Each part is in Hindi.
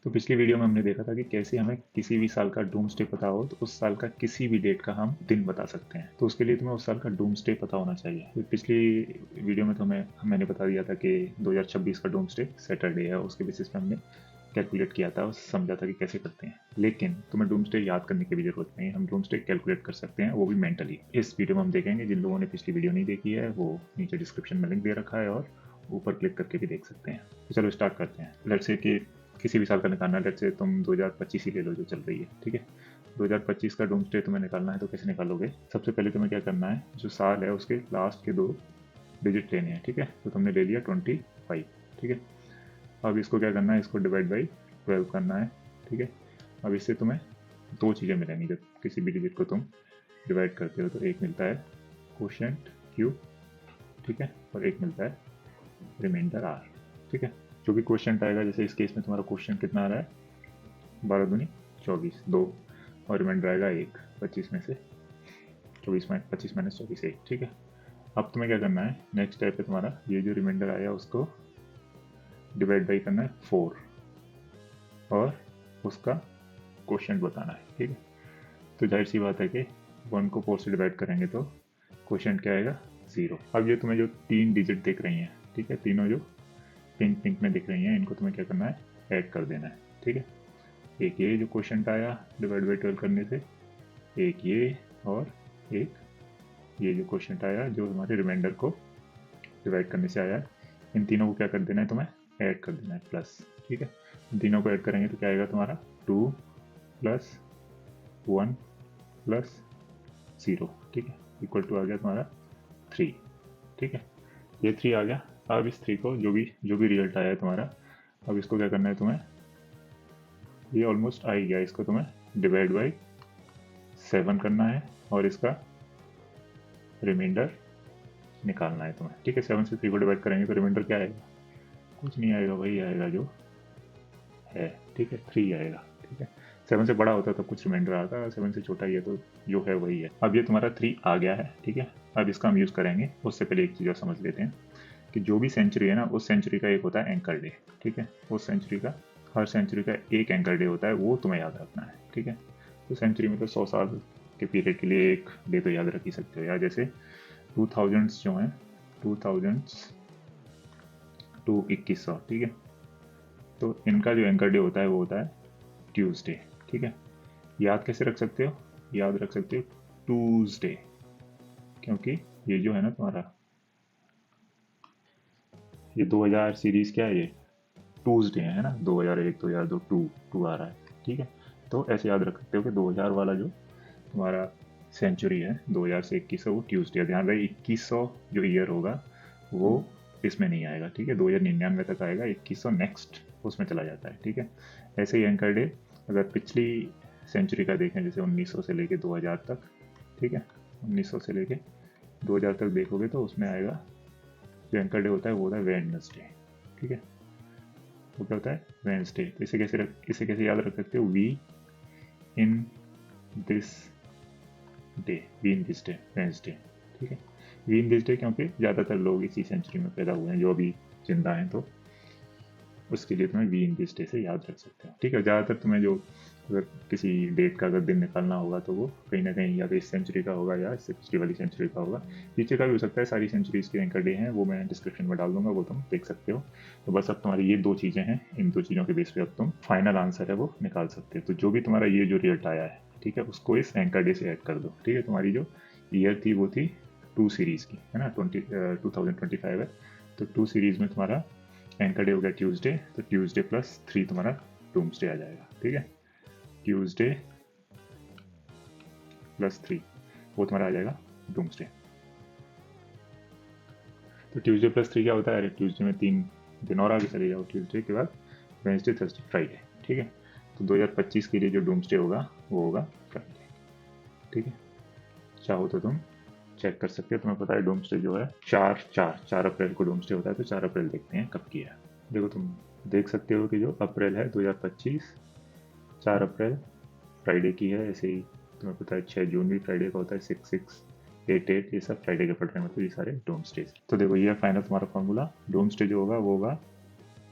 तो पिछली वीडियो में हमने देखा था कि कैसे हमें किसी भी साल का डूम्सडे पता हो तो उस साल का किसी भी डेट का हम दिन बता सकते हैं। तो उसके लिए तुम्हें उस साल का डूम्सडे पता होना चाहिए। तो पिछली वीडियो में तो मैंने बता दिया था कि 2026 का डूम्सडे सैटरडे है, उसके बेसिस पे हमने कैलकुलेट किया था और समझा था कि कैसे करते हैं। लेकिन तुम्हें डूम्सडे याद करने की भी जरूरत नहीं है, हम डूम्सडे कैलकुलेट कर सकते हैं, वो भी मेंटली। इस वीडियो में हम देखेंगे। जिन लोगों ने पिछली वीडियो नहीं देखी है वो नीचे डिस्क्रिप्शन में लिंक दे रखा है और ऊपर क्लिक करके भी देख सकते हैं। तो चलो स्टार्ट करते हैं। लेट्स से कि किसी भी साल का निकालना है। लेट्स से तुम 2025 ही ले लो जो चल रही है, ठीक है। 2025 का डूम्सडे तुम्हें निकालना है तो कैसे निकालोगे? सबसे पहले तुम्हें क्या करना है, जो साल है उसके लास्ट के 2 डिजिट लेने हैं, ठीक है। तो तुमने ले लिया 25, ठीक है। अब इसको क्या करना है, इसको डिवाइड बाई 12 करना है, ठीक है। अब इससे तुम्हें 2 चीज़ें मिलेंगी। जब किसी भी डिजिट को तुम डिवाइड करते हो तो एक मिलता है कोशेंट Q, ठीक है, और एक मिलता है रिमाइंडर R, ठीक है। जो भी क्वेश्चन आएगा, जैसे इस केस में तुम्हारा क्वेश्चन कितना आ रहा है, 12 दूनी 24, 2, और रिमाइंडर आएगा 1, 25 में से 25 माइनस 24 1, ठीक है। अब तुम्हें क्या करना है, नेक्स्ट स्टेप पे तुम्हारा ये जो रिमाइंडर आया उसको डिवाइड बाई करना है 4 और उसका क्वेश्चन बताना है, ठीक है। तो जाहिर सी बात है कि 1 को 4 से डिवाइड करेंगे तो क्वेश्चन क्या आएगा, 0। अब ये तुम्हें जो 3 डिजिट दिख रही हैं, ठीक है, तीनों जो पिंक पिंक में दिख रही हैं, इनको तुम्हें क्या करना है, ऐड कर देना है, ठीक है। एक ये जो क्वेश्चन आया डिवाइड बाई 12 करने से, एक ये, और एक ये जो क्वेश्चन आया जो हमारे रिमाइंडर को डिवाइड करने से आया है। इन तीनों को क्या कर देना है, तुम्हें ऐड कर देना है, प्लस, ठीक है। इन तीनों को ऐड करेंगे तो क्या आएगा तुम्हारा 2 प्लस 1 प्लस 0, ठीक है, इक्वल टू आ गया तुम्हारा 3, ठीक है। ये 3 आ गया। अब इस 3 को जो भी रिजल्ट आया है तुम्हारा, अब इसको क्या करना है तुम्हें, ये ऑलमोस्ट आ ही गया, इसको तुम्हें डिवाइड बाई 7 करना है और इसका रिमाइंडर निकालना है तुम्हें, ठीक है। 7 से 3 को डिवाइड करेंगे तो रिमाइंडर क्या आएगा, कुछ नहीं आएगा, वही आएगा जो है, ठीक है, 3 आएगा, ठीक है। 7 से बड़ा होता तो कुछ रिमाइंडर आता, 7 से छोटा ही है तो जो है वही है। अब ये तुम्हारा 3 आ गया है, ठीक है। अब इसका हम यूज़ करेंगे। उससे पहले एक चीज़ और समझ लेते हैं कि जो भी सेंचुरी है ना, उस सेंचुरी का एक होता है एंकर डे, ठीक है। उस सेंचुरी का, हर सेंचुरी का एक एंकर डे होता है, वो तुम्हें याद रखना है, ठीक है। तो सेंचुरी में तो 100 साल के पीरियड के लिए एक डे तो याद रख ही सकते हो यार। जैसे 2000 जो हैं, 2000 टू 2100, ठीक है। तो इनका जो एंकर डे होता है वो होता है ट्यूसडे, ठीक है। याद कैसे रख सकते हो, याद रख सकते हो ट्यूसडे, क्योंकि ये जो है ना तुम्हारा, ये 2000 सीरीज क्या है, ये ट्यूसडे है ना, 2001 2002 टू आ रहा है, ठीक है। तो ऐसे याद रख सकते हो कि 2000 वाला जो तुम्हारा सेंचुरी है, 2000 से 2100, वो ट्यूसडे। ध्यान रहे 2100 जो ईयर होगा वो इसमें नहीं आएगा, ठीक है। 2099 तक आएगा, 2100 नेक्स्ट उसमें चला जाता है, ठीक है। ऐसे ही एंकर डे अगर पिछली सेंचुरी का देखें, जैसे 1900 से लेके 2000 तक, ठीक है, 1900 से लेके 2000 तक देखोगे तो उसमें आएगा जो एंकर डे होता है वो होता है वेडनेसडे, ठीक है। वो क्या होता है, वेडनेसडे। तो इसे कैसे याद रख सकते हो, we in this day, we in this day, Wednesday, ठीक है। वी इन दिस डे क्योंकि ज़्यादातर लोग इसी सेंचुरी में पैदा हुए हैं जो अभी जिंदा हैं, तो उसके लिए तुम्हें वी इन दिस डे से याद रख सकते हो, ठीक है। ज़्यादातर तुम्हें जो अगर किसी डेट का अगर दिन निकालना होगा तो वो कहीं ना कहीं या तो इस सेंचुरी का होगा या इससे पिछली वाली सेंचुरी का होगा, पीछे का भी हो सकता है। सारी सेंचुरीज के एंकर डे हैं, वो मैं डिस्क्रिप्शन में डाल दूंगा, वो तुम देख सकते हो। तो बस अब तुम्हारी ये 2 चीज़ें हैं, इन 2 चीज़ों के बेस पे अब तुम फाइनल आंसर है वो निकाल सकते हो। तो जो भी तुम्हारा ये जो रिजल्ट आया है, ठीक है, उसको इस एंकर डे से ऐड कर दो, ठीक है। तुम्हारी जो ईयर थी वो थी 2 सीरीज की, है ना, 2025 है। तो 2 सीरीज में तुम्हारा एंकर डे हो गया ट्यूसडे, तो ट्यूसडे प्लस 3 तुम्हारा डूम्सडे आ जाएगा, ठीक है। ट्यूसडे प्लस 3 वो तुम्हारा आ जाएगा डूम्सडे। तो ट्यूसडे प्लस 3 क्या होता है, अरे ट्यूसडे में 3 दिन और आगे चले जाओ, ट्यूसडे के बाद वेंसडे थर्सडे फ्राइडे, ठीक है। तो 2025 के लिए जो डूम्सडे होगा वो होगा फ्राइडे, ठीक है। चाहो तो तुम चेक कर सकते हो, तुम्हें पता है डोम्सडे जो है 4 अप्रैल को डोम्सडे होता है। तो 4 अप्रैल देखते हैं कब की है। देखो तुम देख सकते हो कि जो अप्रैल है 2025, 4 अप्रैल फ्राइडे की है। ऐसे ही तुम्हें पता है 6 जून भी फ्राइडे का होता है, 6 8 ये सब फ्राइडे के पड़ रहे हैं, मतलब ये सारे डोम्सडेज। तो देखो ये फाइनल तुम्हारा फॉर्मूला, डोम्सडे जो होगा वो होगा,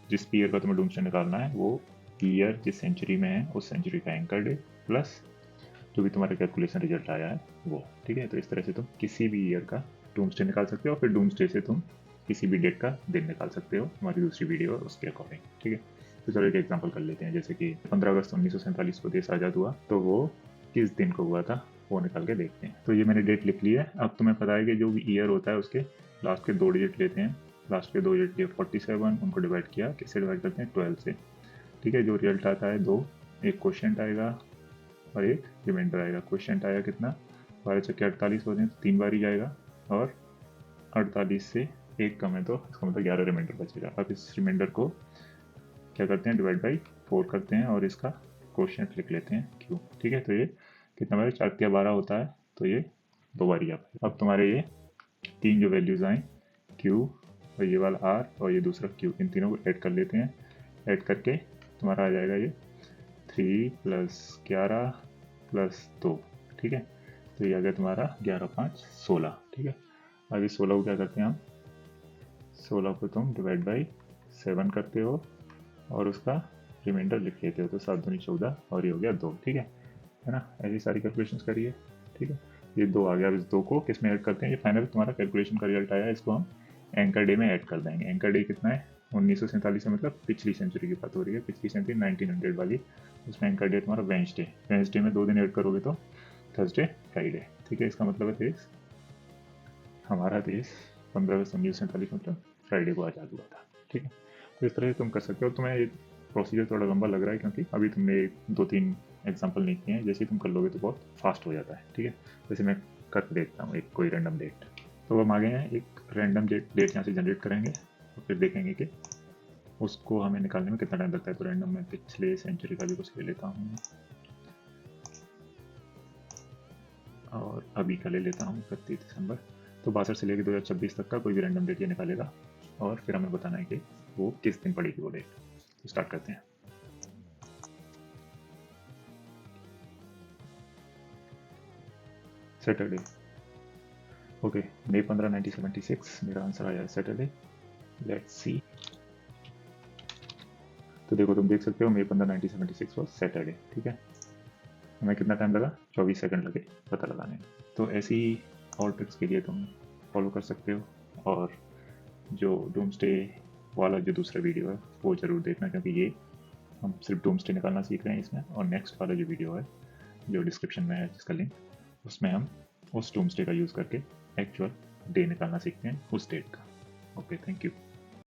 जिस ईयर का तुम्हें डोम्सडे निकालना है वो ईयर जिस सेंचुरी में है उस सेंचुरी का एंकर डे प्लस जो भी तुम्हारा कैलकुलेशन रिजल्ट आया है वो। ठीक है, तो इस तरह से तुम किसी भी ईयर का डूम्सडे निकाल सकते हो और फिर डूम्सडे से तुम किसी भी डेट का दिन निकाल सकते हो हमारी दूसरी वीडियो उसके अकॉर्डिंग। ठीक है, तो चलो एक एग्जांपल कर लेते हैं, जैसे कि 15 अगस्त 1947 को देश आज़ाद हुआ, तो वो किस दिन को हुआ था वो निकाल के देखते हैं। तो ये मैंने डेट लिख ली है। अब तुम्हें पता है कि जो भी ईयर होता है उसके लास्ट के 2 डिजिट लेते हैं, लास्ट के 2 डिजिट लिए 47, उनको डिवाइड किया, किससे डिवाइड करते हैं 12 से। ठीक है, जो रिजल्ट आता है 2, एक क्वेश्चन आएगा और एक रिमाइंडर आएगा। क्वेश्चन आया कितना, 12 चक्के 48 होते हैं तो 3 बार ही जाएगा, और 48 से एक कम है तो इसका मतलब 11 रिमाइंडर बचेगा। अब इस रिमाइंडर को क्या करते हैं, डिवाइड बाई 4 करते हैं और इसका क्वेश्चन लिख लेते हैं क्यू। ठीक है, तो ये कितना बार 4 या 12 होता है, तो ये 2 बार ही आ पाएगा। अब तुम्हारे ये 3 जो वैल्यूज आए क्यू और ये वाला आर और ये दूसरा क्यू, इन तीनों को ऐड कर लेते हैं। ऐड करके तुम्हारा आ जाएगा ये 3 + 11 + 2। ठीक है, तो ये आ गया तुम्हारा 11 5 16। ठीक है, अब इस 16 को क्या करते हैं हम, 16 को तुम डिवाइड बाई 7 करते हो और उसका रिमाइंडर लिख लेते हो, तो 7 दूनी 14 और ये हो गया 2। ठीक है ना, ऐसी सारी कैलकुलेशंस करिए। ठीक है, ये 2 आ गया। अब इस 2 को किस में ऐड करते हैं, ये फाइनल तुम्हारा कैलकुलेशन का रिजल्ट आया है, इसको हम एंकर डे में ऐड कर देंगे। एंकर डे कितना है, 1947 से मतलब पिछली सेंचुरी की बात हो रही है, पिछली सेंचुरी 1900 वाली, उसमें एंकर डे तुम्हारा वेंसडे। वेंसडे में 2 दिन ऐड करोगे तो थर्सडे फ्राइडे। ठीक है, इसका मतलब है देश, हमारा देश 15 अगस्त 1947 मतलब फ्राइडे को आज़ाद हुआ था। ठीक है, तो इस तरह से तुम कर सकते हो। तुम्हें ये प्रोसीजर थोड़ा लंबा लग रहा है क्योंकि अभी तुमने 2-3 एग्जाम्पल नहीं किए हैं, जैसे ही तुम कर लोगे तो बहुत फास्ट हो जाता है। ठीक है, जैसे मैं कर देखता हूँ एक कोई रैंडम डेट, तो हम आगे हैं एक रैंडम डेट यहाँ से जनरेट करेंगे और फिर देखेंगे कि उसको हमें निकालने में कितना टाइम लगता है। तो रैंडम में पिछले सेंचुरी का भी कुछ ले लेता हूँ और अभी का ले लेता हूँ 31 दिसंबर। तो 62 से लेकर 2026 तक का कोई भी रैंडम डेट ये निकालेगा और फिर हमें बताना है कि वो किस दिन पड़ेगी वो डेट। तो स्टार्ट करते हैं। सैटरडे। ओके, May 15 1976 मेरा आंसर आया है सैटरडे। Let's see. तो देखो, तुम देख सकते हो May 15 1976 वॉज सैटरडे। ठीक है, हमें कितना टाइम लगा, 24 सेकंड लगे पता लगाने में। तो ऐसी और ट्रिक्स के लिए तुम फॉलो कर सकते हो। और जो डूम्सडे वाला जो दूसरा वीडियो है वो ज़रूर देखना, क्योंकि ये हम सिर्फ डूम्सडे निकालना सीख रहे हैं इसमें, और नेक्स्ट वाला जो वीडियो है जो डिस्क्रिप्शन में है जिसका लिंक, उसमें हम उस डूम्सडे का यूज़ करके एक्चुअल डे निकालना सीखते हैं उस डेट का। Okay, thank you.